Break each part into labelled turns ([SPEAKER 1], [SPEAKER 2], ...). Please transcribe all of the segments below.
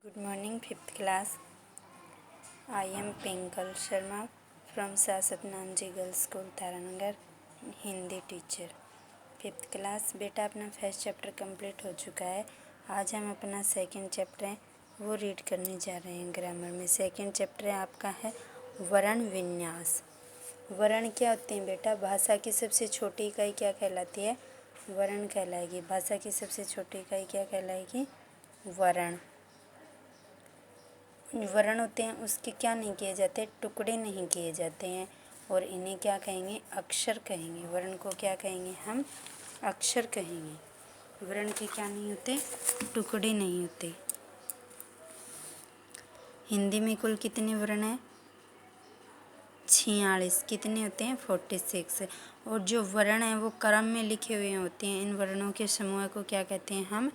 [SPEAKER 1] Good morning, 5th class. I am Pinkal Sharma from Sasatnamji Girls School, Taranagar, Hindi teacher. 5th class बेटा अपना first chapter complete हो चुका है। आज हम अपना सेकंड चैप्टर है वो रीड करने जा रहे हैं ग्रामर में। सेकंड चैप्टर आपका है वर्ण विन्यास। वर्ण क्या होते हैं बेटा? भाषा की सबसे छोटी इकाई क्या कहलाती है? वर्ण कहलाएगी। भाषा की सबसे छोटी इकाई क्या कहलाएगी? वर्ण। वर्ण होते हैं उसके क्या नहीं किए जाते? टुकड़े नहीं किए जाते हैं और इन्हें क्या कहेंगे? अक्षर कहेंगे। वर्ण को क्या कहेंगे हम? अक्षर कहेंगे। वर्ण के क्या नहीं होते? टुकड़े नहीं होते। हिंदी में कुल कितने वर्ण हैं? 46। कितने होते हैं? 46। और जो वर्ण हैं वो क्रम में लिखे हुए होते हैं। इन वर्णों के समूह को क्या कहते हैं हम?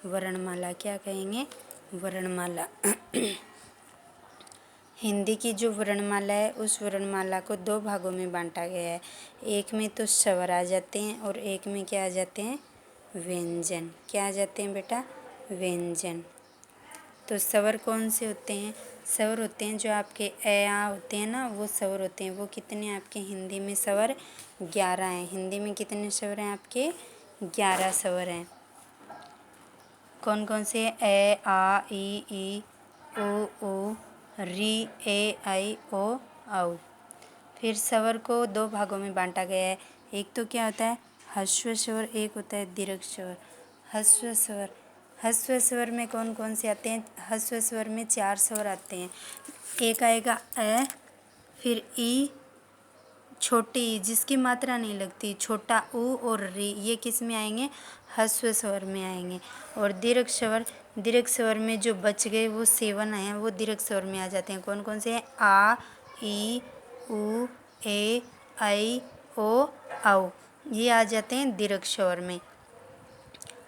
[SPEAKER 1] वर्णमाला। क्या कहेंगे? वर्णमाला। हिंदी की जो वर्णमाला है उस वर्णमाला को दो भागों में बांटा गया है। एक में तो स्वर आ जाते हैं और एक में क्या आ जाते हैं? व्यंजन। क्या आ जाते हैं बेटा? व्यंजन। तो स्वर कौन से होते हैं? स्वर होते हैं जो आपके ए आ होते हैं ना, वो स्वर होते हैं। वो कितने आपके हिंदी में स्वर? 11 हैं। हिंदी में कितने स्वर हैं आपके? 11 स्वर हैं। कौन कौन से? ए आ ई उ री ए आई ओ औ। फिर स्वर को दो भागों में बांटा गया है। एक तो क्या होता है? ह्रस्व स्वर, एक होता है दीर्घ स्वर। ह्रस्व स्वर। ह्रस्व स्वर में कौन कौन से आते हैं? ह्रस्व स्वर में 4 स्वर आते हैं। एक आएगा ए, फिर ई, छोटी ई जिसकी मात्रा नहीं लगती, छोटा ऊ और री, ये किस में आएंगे? ह्रस्व स्वर में आएंगे। और दीर्घ स्वर, दीर्घ स्वर में जो बच गए वो 7 हैं, वो दीर्घ स्वर में आ जाते हैं। कौन कौन से हैं? आ ई उ ए ऐ ओ औ, ये आ जाते हैं दीर्घ स्वर में।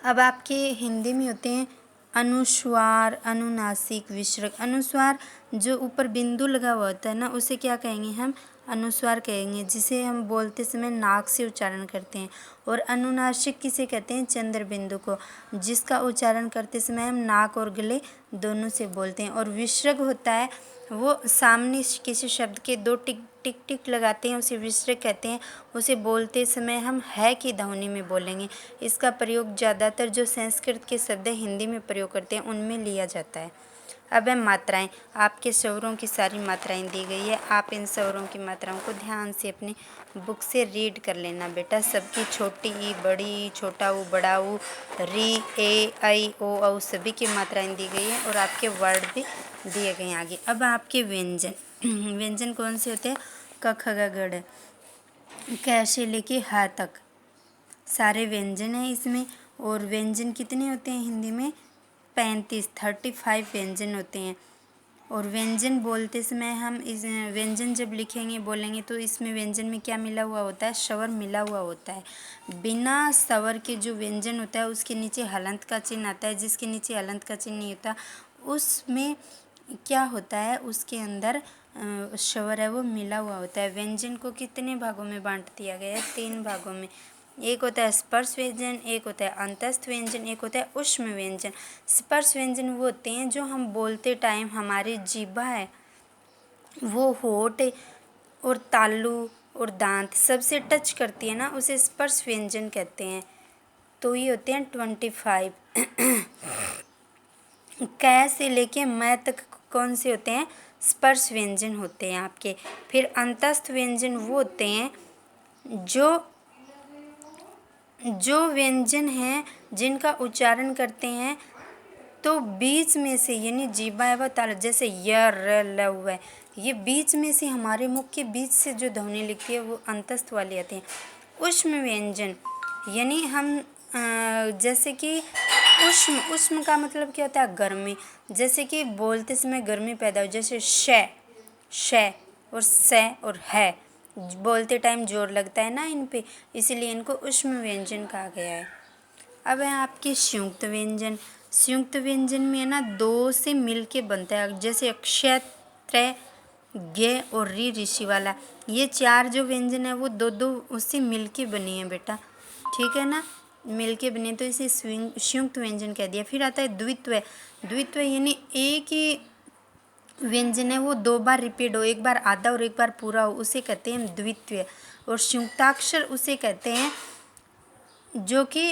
[SPEAKER 1] अब आपके हिंदी में होते हैं अनुस्वार, अनुनासिक, विसर्ग। अनुस्वार जो ऊपर बिंदु लगा हुआ होता है ना, उसे क्या कहेंगे हम? अनुस्वार कहेंगे, जिसे हम बोलते समय नाक से उच्चारण करते हैं। और अनुनासिक किसे कहते हैं? चंद्र बिंदु को, जिसका उच्चारण करते समय हम नाक और गले दोनों से बोलते हैं। और विसर्ग होता है वो सामने किसी शब्द के 2 टिक टिक टिक लगाते हैं, उसे विसर्ग कहते हैं। उसे बोलते समय हम है की ध्वनि में बोलेंगे। इसका प्रयोग ज़्यादातर जो संस्कृत के शब्द हिंदी में प्रयोग करते हैं उनमें लिया जाता है। अब है मात्राएं। आपके स्वरों की सारी मात्राएं दी गई है। आप इन स्वरों की मात्राओं को ध्यान से अपनी बुक से रीड कर लेना बेटा। सबकी छोटी ई, बड़ी ई, छोटा ऊ, बड़ा ऊ, री ए ऐ ओ औ सभी की मात्राएं दी गई हैं और आपके वर्ड भी दिए गए हैं आगे। अब आपके व्यंजन। व्यंजन कौन से होते हैं? क ख ग घ कै से लेके ह तक सारे व्यंजन हैं इसमें। और व्यंजन कितने होते हैं हिंदी में? 35 व्यंजन होते हैं। और व्यंजन बोलते समय हम इस व्यंजन जब लिखेंगे बोलेंगे तो इसमें व्यंजन में क्या मिला हुआ होता है? स्वर मिला हुआ होता है। बिना स्वर के जो व्यंजन होता है उसके नीचे हलंत का चिन्ह आता है। जिसके नीचे हलंत का चिन्ह नहीं होता उसमें क्या होता है? उसके अंदर स्वर है वो मिला हुआ होता है। व्यंजन को कितने भागों में बांट दिया गया है? 3 भागों में। एक होता है स्पर्श व्यंजन, एक होता है अंतस्थ व्यंजन, एक होता है ऊष्म व्यंजन। स्पर्श व्यंजन वो होते हैं जो हम बोलते टाइम हमारी जीभा है वो होठ और तालू और दांत सबसे टच करती है ना, उसे स्पर्श व्यंजन कहते हैं। तो ये होते हैं 25। कै से लेके मैं तक कौन से होते हैं? स्पर्श व्यंजन होते हैं आपके। फिर अंतस्थ व्यंजन वो होते हैं जो व्यंजन हैं जिनका उच्चारण करते हैं तो बीच में से, यानी जीभा व तालु, जैसे य र ल व, ये बीच में से हमारे मुख के बीच से जो ध्वनि लिखती है वो अंतस्थ वाली आती है। ऊष्म व्यंजन यानी हम जैसे कि ऊष्म का मतलब क्या होता है? गर्मी। जैसे कि बोलते समय गर्मी पैदा हो, जैसे श और स और है, बोलते टाइम जोर लगता है ना इन पे, इसीलिए इनको ऊष्म व्यंजन कहा गया है। अब है आपके संयुक्त व्यंजन। संयुक्त व्यंजन में है ना 2 से मिल के बनता है, जैसे अक्षय, त्रय, ज्ञ और री ऋषि वाला। ये 4 जो व्यंजन है वो 2-2 उससे मिल के बनी है बेटा, ठीक है ना। मिलके बने तो इसे संयुक्त व्यंजन कह दिया। फिर आता है द्वित्व। द्वित्व यानी एक ही व्यंजन है वो दो बार रिपीट हो, एक बार आधा और एक बार पूरा हो, उसे कहते हैं द्वित्व। और संयुक्ताक्षर उसे कहते हैं जो कि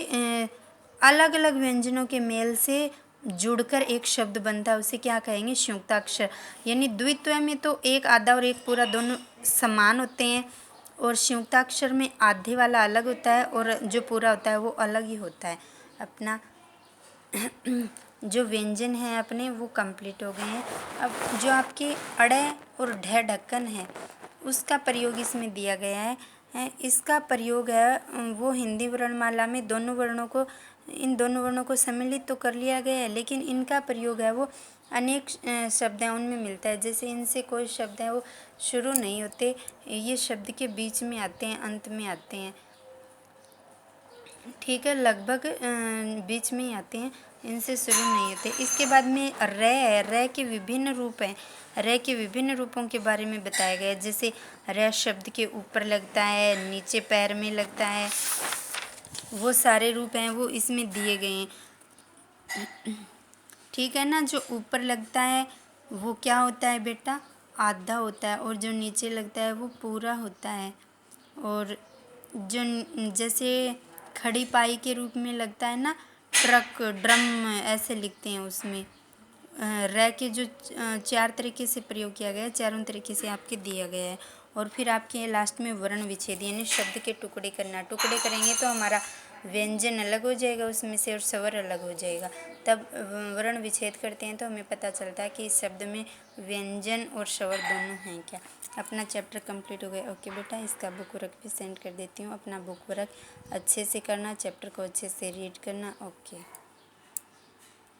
[SPEAKER 1] अलग अलग व्यंजनों के मेल से जुड़कर एक शब्द बनता है, उसे क्या कहेंगे? संयुक्ताक्षर। यानी द्वित्व में तो एक आधा और एक पूरा दोनों समान होते हैं, और संयुक्ताक्षर में आधे वाला अलग होता है और जो पूरा होता है वो अलग ही होता है। अपना जो व्यंजन है अपने वो कंप्लीट हो गए हैं। अब जो आपके अड़े और ढह ढक्कन है उसका प्रयोग इसमें दिया गया है। इसका प्रयोग है वो हिंदी वर्णमाला में इन दोनों वर्णों को सम्मिलित तो कर लिया गया है, लेकिन इनका प्रयोग है वो अनेक शब्द हैं उनमें मिलता है। जैसे इनसे कोई शब्द है वो शुरू नहीं होते, ये शब्द के बीच में आते हैं, अंत में आते हैं, ठीक है, लगभग बीच में ही आते हैं, इनसे शुरू नहीं होते। इसके बाद में रे है। रे के विभिन्न रूप हैं। रे के विभिन्न रूपों के बारे में बताया गया है। जैसे रे शब्द के ऊपर लगता है, नीचे पैर में लगता है, वो सारे रूप हैं वो इसमें दिए गए हैं, ठीक है ना। जो ऊपर लगता है वो क्या होता है बेटा? आधा होता है, और जो नीचे लगता है वो पूरा होता है। और जो जैसे खड़ी पाई के रूप में लगता है ना, ट्रक, ड्रम, ऐसे लिखते हैं उसमें। रे के जो चार तरीके से प्रयोग किया गया है, चारों तरीके से आपके दिया गया है। और फिर आपके लास्ट में वर्ण विच्छेद यानी शब्द के टुकड़े करना। टुकड़े करेंगे तो हमारा व्यंजन अलग हो जाएगा उसमें से और स्वर अलग हो जाएगा। तब वर्ण विच्छेद करते हैं तो हमें पता चलता है कि इस शब्द में व्यंजन और स्वर दोनों हैं क्या। अपना चैप्टर कंप्लीट हो गया। ओके बेटा, इसका बुक वर्क भी सेंड कर देती हूँ। अपना बुक वर्क अच्छे से करना, चैप्टर को अच्छे से रीड करना। ओके।